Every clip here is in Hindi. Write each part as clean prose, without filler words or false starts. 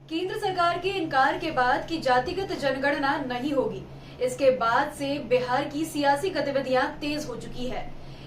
केंद्र सरकार के इनकार के बाद कि जातिगत जनगणना नहीं होगी, इसके बाद से बिहार की सियासी गतिविधियां तेज हो चुकी है।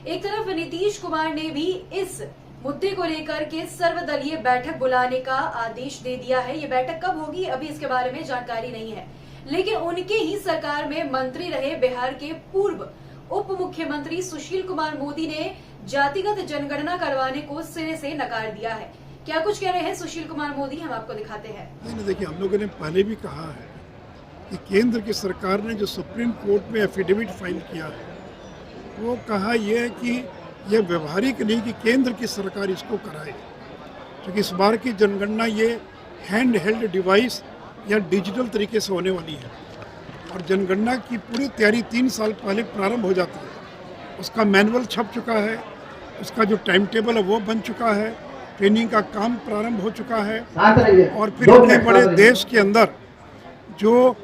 एक तरफ नीतीश कुमार ने भी इस मुद्दे को लेकर के सर्वदलीय बैठक बुलाने का आदेश दे दिया है। ये बैठक कब होगी अभी इसके बारे में जानकारी नहीं है, लेकिन उनके ही सरकार में मंत्री रहे बिहार के पूर्व उप मुख्यमंत्री सुशील कुमार मोदी ने जातिगत जनगणना करवाने को सिरे से नकार दिया है। क्या कुछ कह रहे हैं सुशील कुमार मोदी, हम आपको दिखाते हैं। नहीं, देखिए, हम लोगों ने पहले भी कहा है कि केंद्र की सरकार ने जो सुप्रीम कोर्ट में एफिडेविट फाइल किया है, वो कहा यह है कि यह व्यवहारिक नहीं कि केंद्र की सरकार इसको कराए, क्योंकि इस बार की जनगणना ये हैंड हेल्ड डिवाइस या डिजिटल तरीके से होने वाली है और जनगणना की पूरी तैयारी 3 साल पहले प्रारंभ हो जाती है। उसका मैनुअल छप चुका है, उसका जो टाइम टेबल है वो बन चुका है, ट्रेनिंग का काम प्रारंभ हो चुका है और फिर इतने बड़े देश के अंदर जो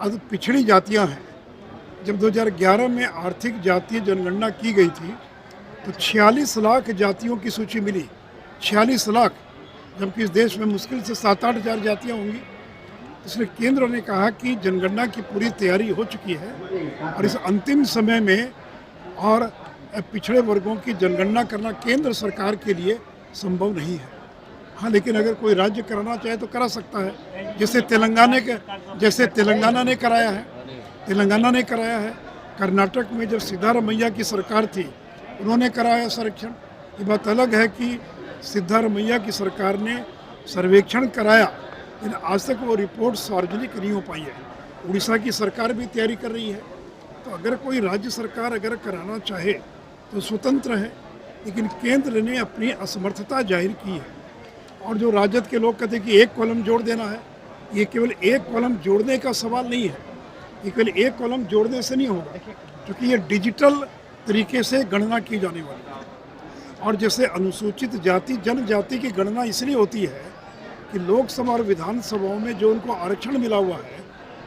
पिछड़ी जातियां हैं, जब 2011 में आर्थिक जातीय जनगणना की गई थी तो 46 लाख जातियों की सूची मिली। 46 लाख, जबकि इस देश में मुश्किल से 7-8 हज़ार जातियाँ होंगी। इसलिए केंद्र ने कहा कि जनगणना की पूरी तैयारी हो चुकी है और इस अंतिम समय में और पिछड़े वर्गों की जनगणना करना केंद्र सरकार के लिए संभव नहीं है। हाँ, लेकिन अगर कोई राज्य कराना चाहे तो करा सकता है, जैसे तेलंगाना ने कराया है। कर्नाटक में जब सिद्धारमैया की सरकार थी उन्होंने कराया सर्वेक्षण। ये बात अलग है कि सिद्धारमैया की सरकार ने सर्वेक्षण कराया, लेकिन आज तक वो रिपोर्ट सार्वजनिक नहीं हो पाई है। उड़ीसा की सरकार भी तैयारी कर रही है। तो अगर कोई राज्य सरकार अगर कराना चाहे तो स्वतंत्र है, लेकिन केंद्र ने अपनी असमर्थता जाहिर की है। और जो राजद के लोग कहते हैं कि एक कॉलम जोड़ देना है, ये केवल एक कॉलम जोड़ने का सवाल नहीं है, ये केवल एक कॉलम जोड़ने से नहीं होगा, क्योंकि ये डिजिटल तरीके से गणना की जाने वाली है। और जैसे अनुसूचित जाति जनजाति की गणना इसलिए होती है कि लोकसभा और विधानसभाओं में जो उनको आरक्षण मिला हुआ है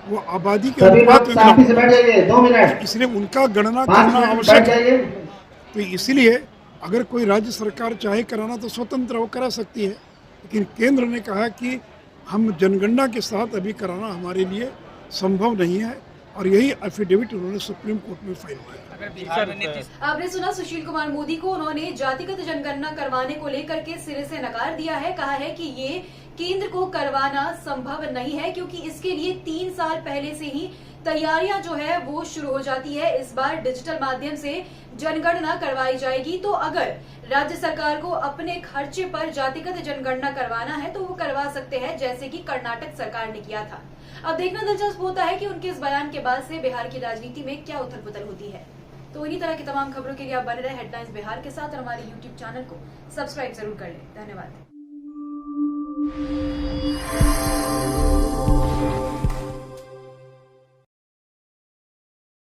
वो आबादी के अनुपात में मिला, इसलिए उनका गणना करना आवश्यक है। तो इसलिए अगर कोई राज्य सरकार चाहे कराना तो स्वतंत्र हो करा सकती है, लेकिन केंद्र ने कहा कि हम जनगणना के साथ अभी कराना हमारे लिए संभव नहीं है और यही एफिडेविट उन्होंने सुप्रीम कोर्ट में फाइल किया। आपने सुना सुशील कुमार मोदी को, उन्होंने जातिगत जनगणना करवाने को लेकर के सिरे से नकार दिया है। कहा है कि ये केंद्र को करवाना संभव नहीं है, क्योंकि इसके लिए 3 साल पहले से ही तैयारियां जो है वो शुरू हो जाती है। इस बार डिजिटल माध्यम से जनगणना करवाई जाएगी, तो अगर राज्य सरकार को अपने खर्चे पर जातिगत जनगणना करवाना है तो वो करवा सकते हैं, जैसे कि कर्नाटक सरकार ने किया था। अब देखना दिलचस्प होता है कि उनके इस बयान के बाद से बिहार की राजनीति में क्या उथल पुथल होती है। तो इन्हीं तरह की तमाम खबरों के लिए आप बने रहे हेडलाइंस बिहार के साथ और हमारे YouTube चैनल को सब्सक्राइब जरूर कर लें। धन्यवाद।